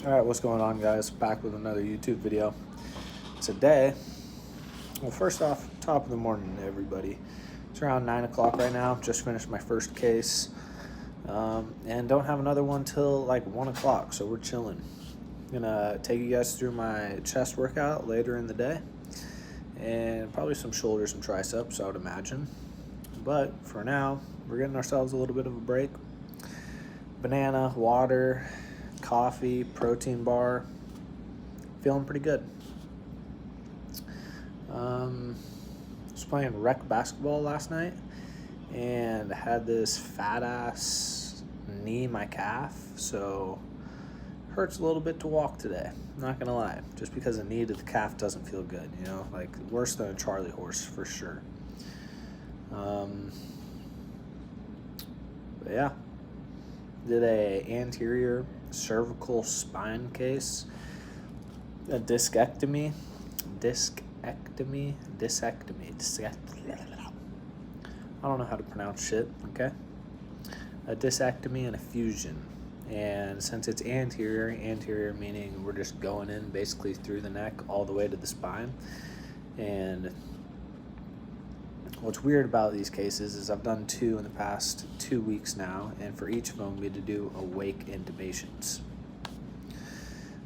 Alright, what's going on, guys? Back with another YouTube video. Today, well, first off, top of the morning to everybody. It's around 9 o'clock right now. Just finished my first case. And don't have another one till like 1 o'clock, so we're chilling. Gonna take you guys through my chest workout later in the day. And probably some shoulders and triceps, I would imagine. But for now, we're getting ourselves a little bit of a break. Banana, water, coffee, protein bar. Feeling pretty good. Was playing rec basketball last night and had this fat ass knee in my calf, so hurts a little bit to walk today. Not gonna lie, just because the knee to the calf doesn't feel good, you know, like worse than a Charlie horse for sure. But yeah, did a anterior cervical spine case, a discectomy. I don't know how to pronounce shit, okay? A discectomy and a fusion. And since it's anterior meaning we're just going in basically through the neck all the way to the spine. And what's weird about these cases is I've done 2 in the past 2 weeks now, and for each of them we had to do awake intubations,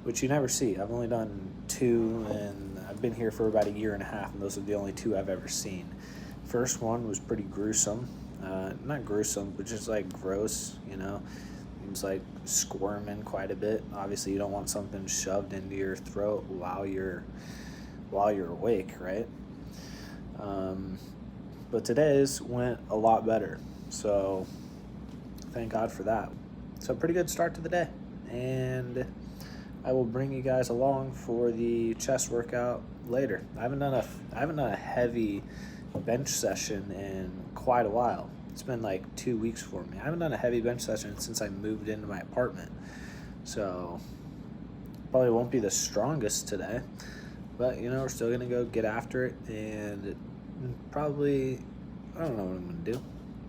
which you never see. I've only done 2, and I've been here for about a year and a half, and those are the only 2 I've ever seen. First one was pretty gruesome. Not gruesome, but just like gross, you know. It was like squirming quite a bit. Obviously, you don't want something shoved into your throat while you're awake, right? But today's went a lot better, so thank God for that. So pretty good start to the day, and I will bring you guys along for the chest workout later. I haven't done a heavy bench session in quite a while. It's been like 2 weeks for me. I haven't done a heavy bench session since I moved into my apartment, so probably won't be the strongest today, but you know, we're still gonna go get after it. And probably, I don't know what I'm gonna do.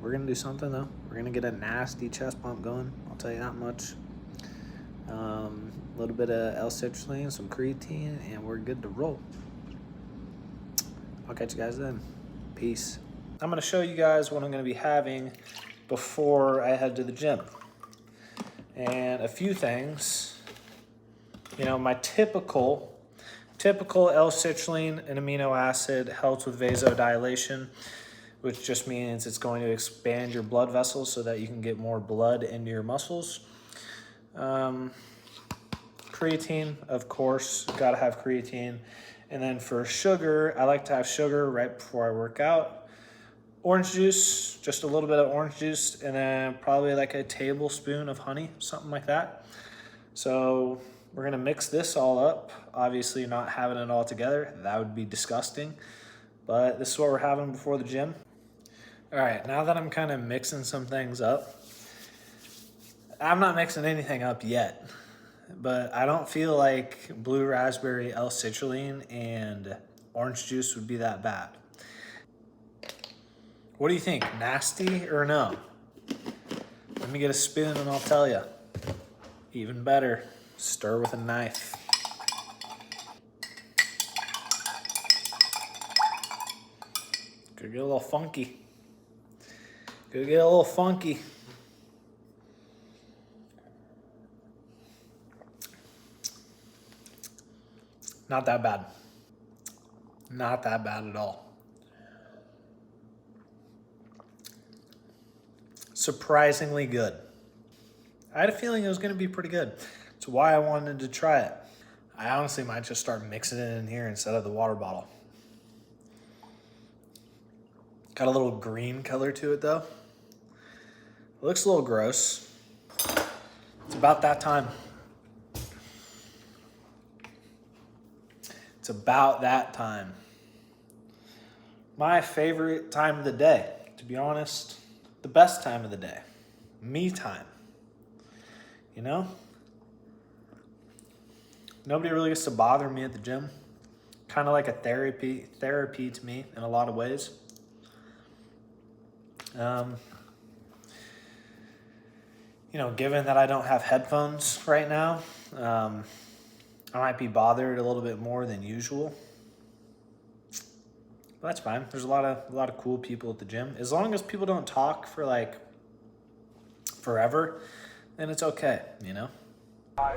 We're gonna do something though. We're gonna get a nasty chest pump going, I'll tell you that much. A little bit of L-citrulline, some creatine, and we're good to roll. I'll catch you guys then. Peace. I'm gonna show you guys what I'm gonna be having before I head to the gym. And a few things. You know, my typical L-citrulline, an amino acid, helps with vasodilation, which just means it's going to expand your blood vessels so that you can get more blood into your muscles. Creatine, of course, gotta have creatine. And then for sugar, I like to have sugar right before I work out. Orange juice, just a little bit of orange juice, and then probably like a tablespoon of honey, something like that. So we're gonna mix this all up. Obviously not having it all together, that would be disgusting. But this is what we're having before the gym. All right, now that I'm kind of mixing some things up, I'm not mixing anything up yet, but I don't feel like blue raspberry L-citrulline and orange juice would be that bad. What do you think, nasty or no? Let me get a spoon and I'll tell you. Even better, stir with a knife. Could get a little funky. Not that bad. Not that bad at all. Surprisingly good. I had a feeling it was gonna be pretty good. That's why I wanted to try it. I honestly might just start mixing it in here instead of the water bottle. Got a little green color to it though. It looks a little gross. It's about that time. It's about that time. My favorite time of the day, to be honest. The best time of the day. Me time. You know? Nobody really gets to bother me at the gym. Kind of like a therapy to me in a lot of ways. You know, given that I don't have headphones right now, I might be bothered a little bit more than usual. But that's fine. There's a lot of cool people at the gym. As long as people don't talk for like forever, then it's okay, you know? All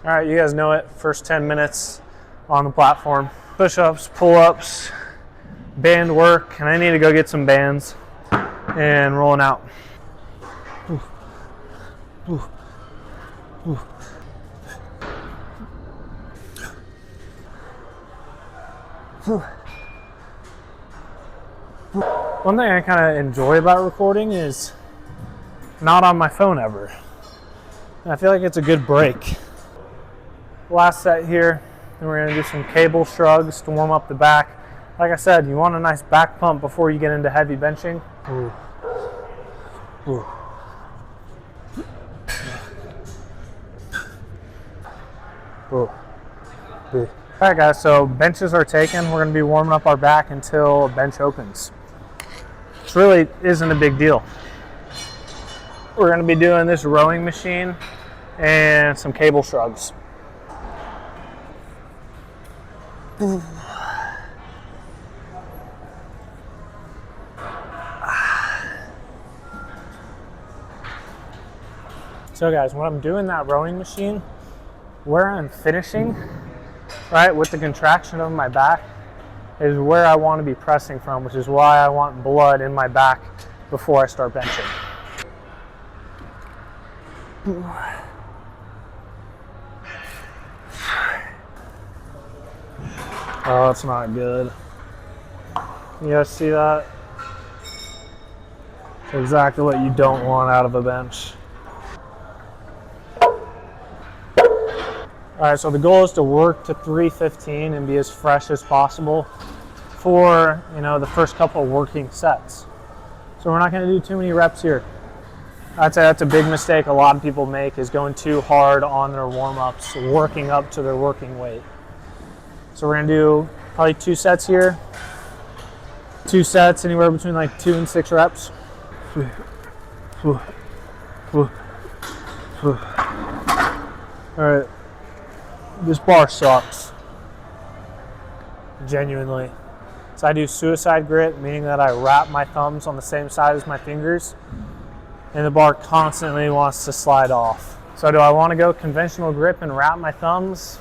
right, you guys know it. First 10 minutes on the platform. Push-ups, pull-ups, band work, and I need to go get some bands and rolling out. One thing I kind of enjoy about recording is not on my phone ever. And I feel like it's a good break. Last set here, and we're gonna do some cable shrugs to warm up the back. Like I said, you want a nice back pump before you get into heavy benching. Ooh. Ooh. Ooh. All right guys, so benches are taken. We're gonna be warming up our back until a bench opens. This really isn't a big deal. We're gonna be doing this rowing machine and some cable shrugs. So guys, when I'm doing that rowing machine, where I'm finishing, right, with the contraction of my back, is where I want to be pressing from, which is why I want blood in my back before I start benching. Oh, that's not good. You guys see that? It's exactly what you don't want out of a bench. All right, so the goal is to work to 315 and be as fresh as possible for, you know, the first couple of working sets. So we're not going to do too many reps here. I'd say that's a big mistake a lot of people make, is going too hard on their warm-ups, working up to their working weight. So we're going to do probably 2 sets here. 2 sets, anywhere between like 2 and 6 reps. All right. This bar sucks, genuinely. So I do suicide grip, meaning that I wrap my thumbs on the same side as my fingers, and the bar constantly wants to slide off. So do I want to go conventional grip and wrap my thumbs?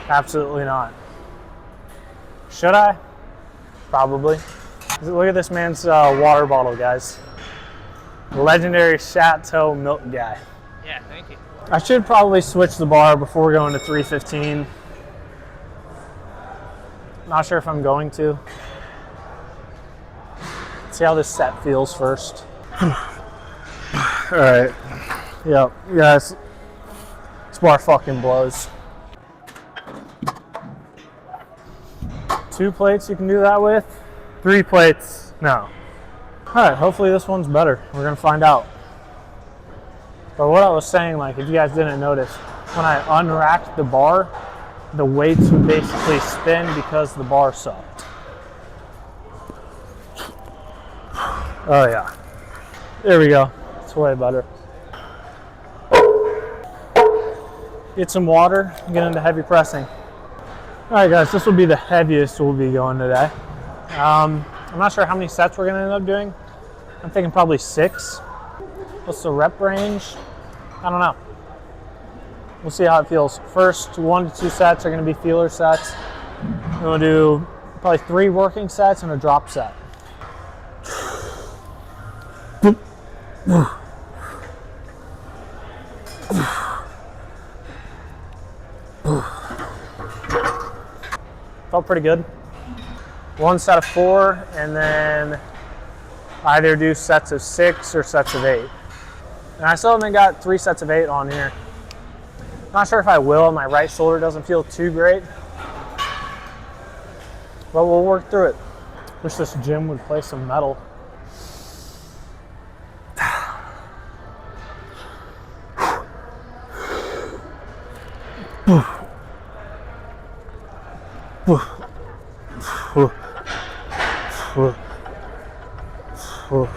Absolutely not. Should I? Probably. Look at this man's water bottle, guys. Legendary Chateau milk guy. Yeah, thank you. I should probably switch the bar before going to 315. Not sure if I'm going to. See how this set feels first. All right. Yep, guys. This bar fucking blows. 2 plates you can do that with. 3 plates, no. All right, hopefully this one's better. We're gonna find out. But what I was saying, like, if you guys didn't notice, when I unracked the bar, the weights would basically spin because the bar sucked. Oh yeah. There we go. It's way better. Get some water, get into heavy pressing. All right guys, this will be the heaviest we'll be going today. I'm not sure how many sets we're gonna end up doing. I'm thinking probably 6. What's the rep range? I don't know. We'll see how it feels. First 1 to 2 sets are going to be feeler sets. Then we'll do probably 3 working sets and a drop set. Felt pretty good. 1 set of 4, and then either do sets of 6 or sets of 8. And I still haven't got 3 sets of 8 on here. Not sure if I will. My right shoulder doesn't feel too great. But we'll work through it. Wish this gym would play some metal. I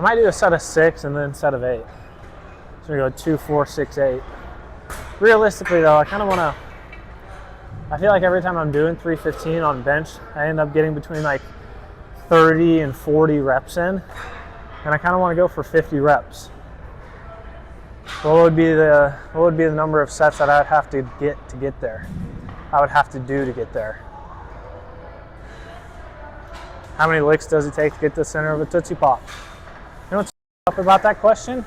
might do a set of 6 and then a set of 8. So we go 2, 4, 6, 8. Realistically though, I kind of want to, I feel like every time I'm doing 315 on bench, I end up getting between like 30 and 40 reps in. And I kind of want to go for 50 reps. What would be the number of sets that I'd have to get there? I would have to do to get there. How many licks does it take to get to the center of a Tootsie Pop? You know what's up about that question?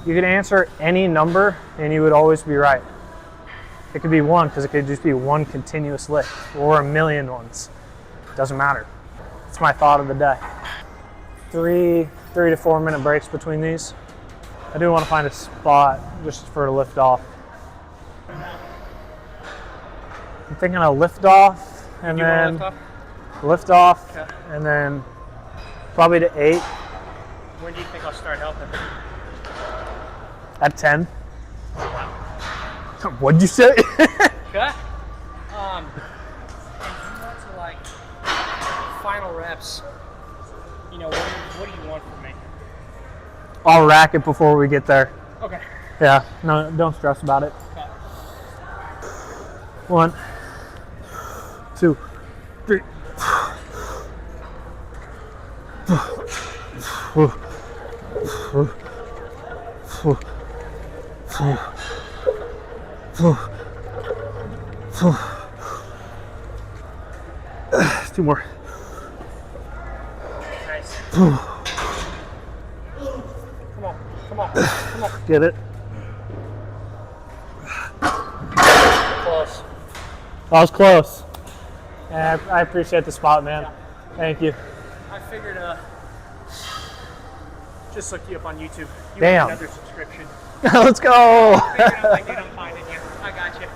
You could answer any number and you would always be right. It could be 1 because it could just be 1 continuous lick, or 1,000,000 ones. Doesn't matter. It's my thought of the day. 3 to 4 minute breaks between these. I do want to find a spot just for a lift off. I'm thinking of lift off and then lift off okay. And then probably to 8. When do you think I'll start helping? At 10. Wow. What'd you say? Okay. And to like final reps, you know, what do you want from me? I'll rack it before we get there. Okay. Yeah, no, don't stress about it. Okay. 1, 2, 3. Two more. Nice. Come on. Get it? Close. That was close. Yeah, I appreciate the spot, man. Yeah. Thank you. I figured just look you up on YouTube. You Damn. Another subscription. Let's go. I figured I'm like, dude, I'm finding you. I got you.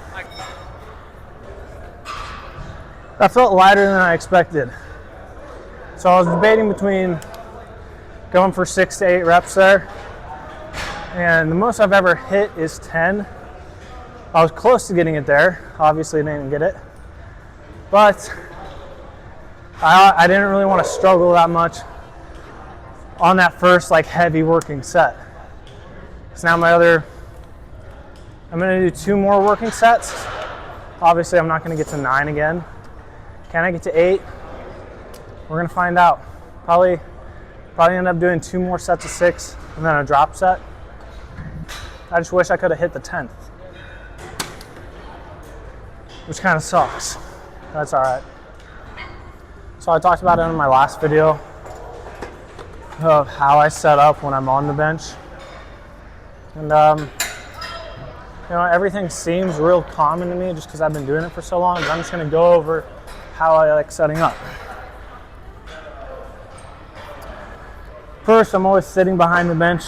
That felt lighter than I expected. So I was debating between going for 6 to 8 reps there. And the most I've ever hit is 10. I was close to getting it there. Obviously didn't get it. But I didn't really want to struggle that much on that first like heavy working set. So now I'm gonna do 2 more working sets. Obviously I'm not gonna get to 9 again. Can I get to 8? We're gonna find out. Probably end up doing 2 more sets of 6 and then a drop set. I just wish I could have hit the 10th, which kind of sucks. That's all right. So I talked about it in my last video of how I set up when I'm on the bench. And you know, everything seems real common to me just because I've been doing it for so long, but I'm just gonna go over how I like setting up. First, I'm always sitting behind the bench,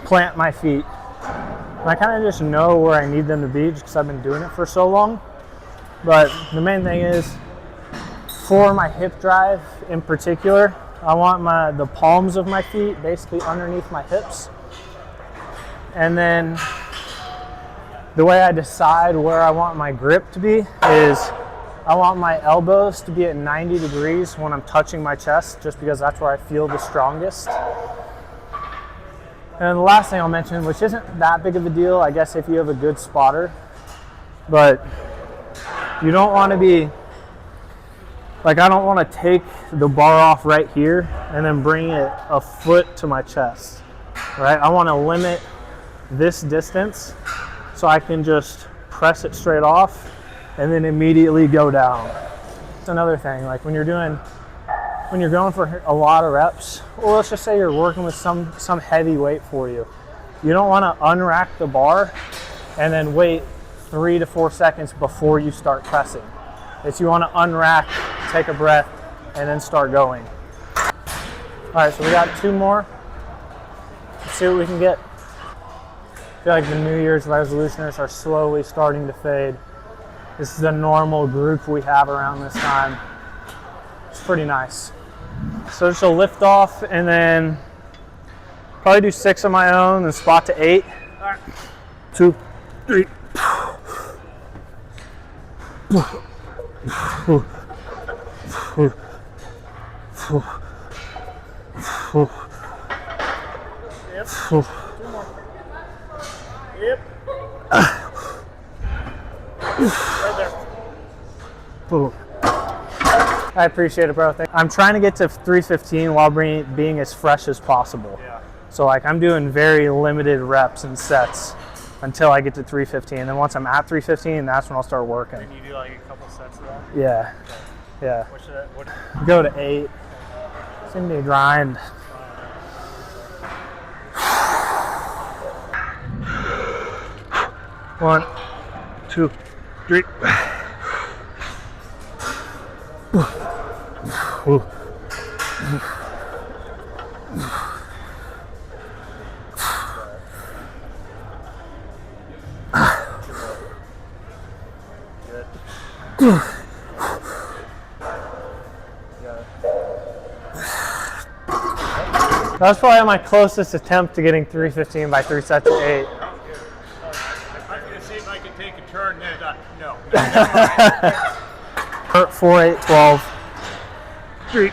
plant my feet. And I kind of just know where I need them to be just because I've been doing it for so long. But the main thing is, for my hip drive in particular, I want the palms of my feet basically underneath my hips. And then the way I decide where I want my grip to be is I want my elbows to be at 90 degrees when I'm touching my chest, just because that's where I feel the strongest. And the last thing I'll mention, which isn't that big of a deal, I guess if you have a good spotter, but you don't want to be, like I don't want to take the bar off right here and then bring it a foot to my chest, right? I want to limit this distance so I can just press it straight off and then immediately go down. That's another thing, like when you're going for a lot of reps, or let's just say you're working with some heavy weight for you, you don't want to unrack the bar and then wait 3 to 4 seconds before you start pressing. It's you want to unrack, take a breath, and then start going. All right, so we got 2 more. Let's see what we can get. I feel like the New Year's resolutions are slowly starting to fade. This is the normal group we have around this time. It's pretty nice. So just a lift off and then probably do 6 of my own and spot to 8. All right. 2, 3. Yep. 2 more. Yep. Right there. I appreciate it, bro. I'm trying to get to 315 while being as fresh as possible. Yeah. So like I'm doing very limited reps and sets until I get to 315. And then once I'm at 315, that's when I'll start working. And you do like a couple sets of that? Yeah. Okay. Yeah. What Go to 8. It's gonna be a grind. One, 2, 3. That's probably my closest attempt to getting 315 by 3 sets of 8. I was going to see if I could take a turn. No. 4, 8, 12. 3.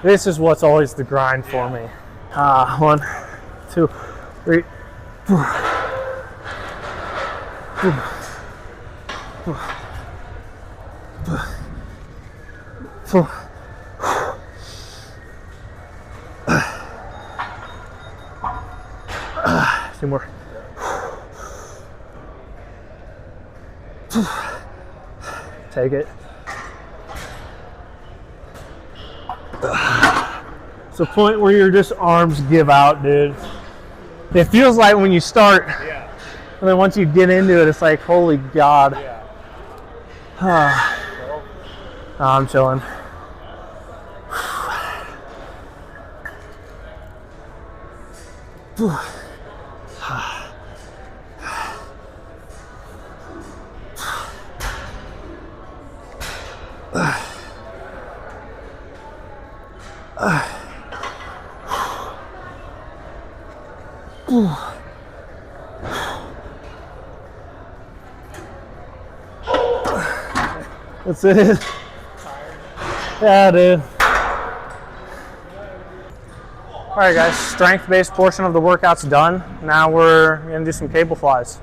This is what's always the grind for me. 1, 2, 3. Two more. Take it. It's a point where your just arms give out, dude. It feels like when you start, Yeah. and then once you get into it, it's like, holy God. Yeah. I'm chilling. That's it. Yeah, dude. All right, guys, strength-based portion of the workout's done. Now we're gonna do some cable flies.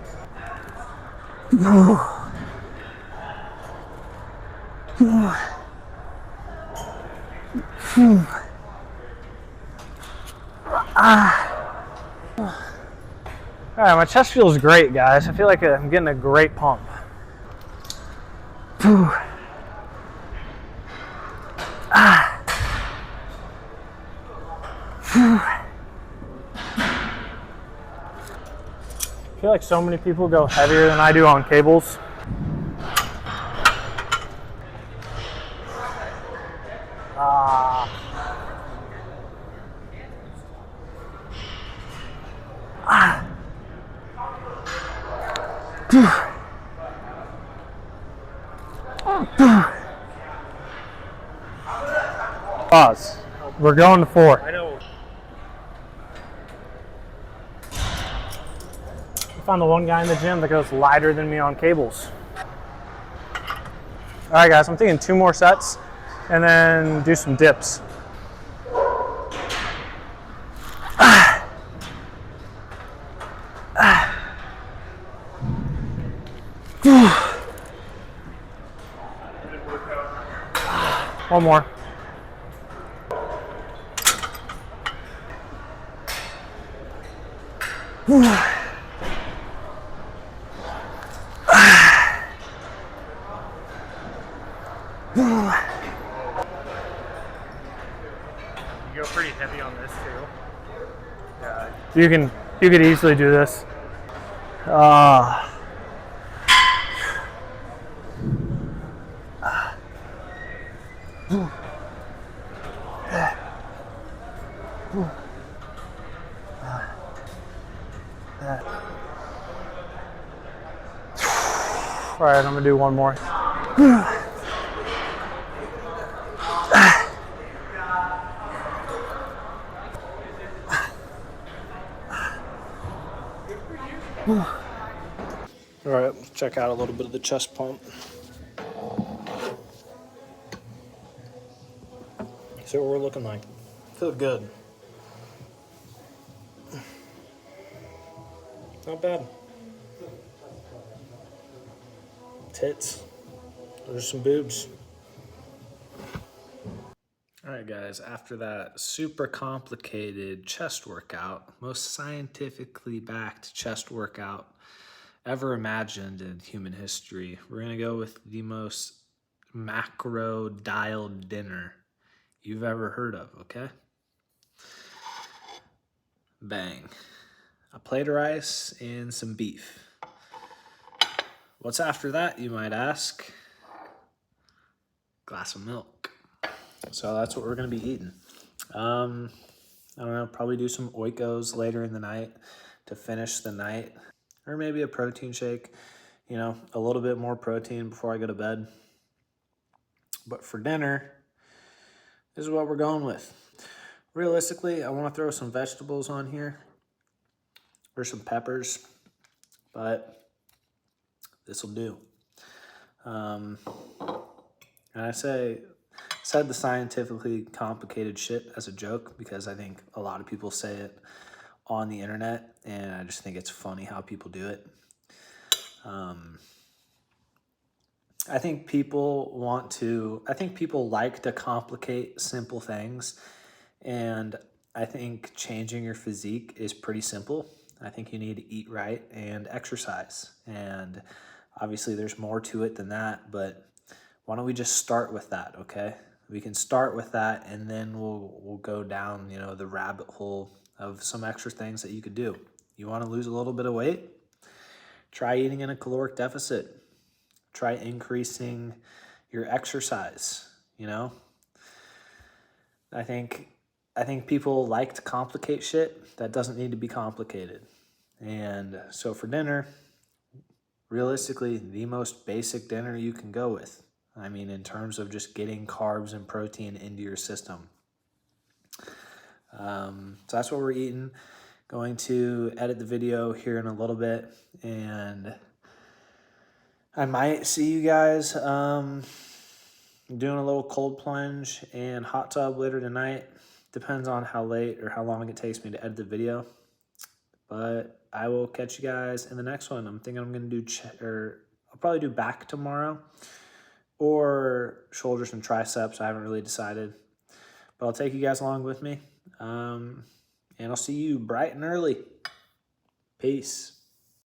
All right, my chest feels great, guys. I feel like I'm getting a great pump. I feel like so many people go heavier than I do on cables. Pause. We're going to 4. I know. I found the one guy in the gym that goes lighter than me on cables. All right, guys, I'm thinking 2 more sets and then do some dips. One more. You go pretty heavy on this too. Yeah. You could easily do this. All right, I'm gonna do one more. All right, let's check out a little bit of the chest pump. See what we're looking like. Feel good. Not bad. Tits. There's some boobs. All right, guys, after that super complicated chest workout, most scientifically backed chest workout ever imagined in human history, we're going to go with the most macro dialed dinner you've ever heard of, okay? Bang. A plate of rice and some beef. What's after that, you might ask? Glass of milk. So that's what we're going to be eating. I don't know, probably do some oikos later in the night to finish the night. Or maybe a protein shake, you know, a little bit more protein before I go to bed. But for dinner, this is what we're going with. Realistically, I want to throw some vegetables on here or some peppers, but this will do. And I said the scientifically complicated shit as a joke because I think a lot of people say it on the internet, and I just think it's funny how people do it. I think people like to complicate simple things, and I think changing your physique is pretty simple. I think you need to eat right and exercise, and obviously there's more to it than that, but why don't we just start with that, okay? We can start with that, and then we'll go down, you know, the rabbit hole of some extra things that you could do. You want to lose a little bit of weight? Try eating in a caloric deficit. Try increasing your exercise, you know? I think people like to complicate shit that doesn't need to be complicated. And so for dinner, realistically, the most basic dinner you can go with. I mean, in terms of just getting carbs and protein into your system. So that's what we're eating. Going to edit the video here in a little bit, and I might see you guys doing a little cold plunge and hot tub later tonight. Depends on how late or how long it takes me to edit the video. But I will catch you guys in the next one. I'm thinking I'm going to do, I'll probably do back tomorrow or shoulders and triceps. I haven't really decided. But I'll take you guys along with me. And I'll see you bright and early. Peace.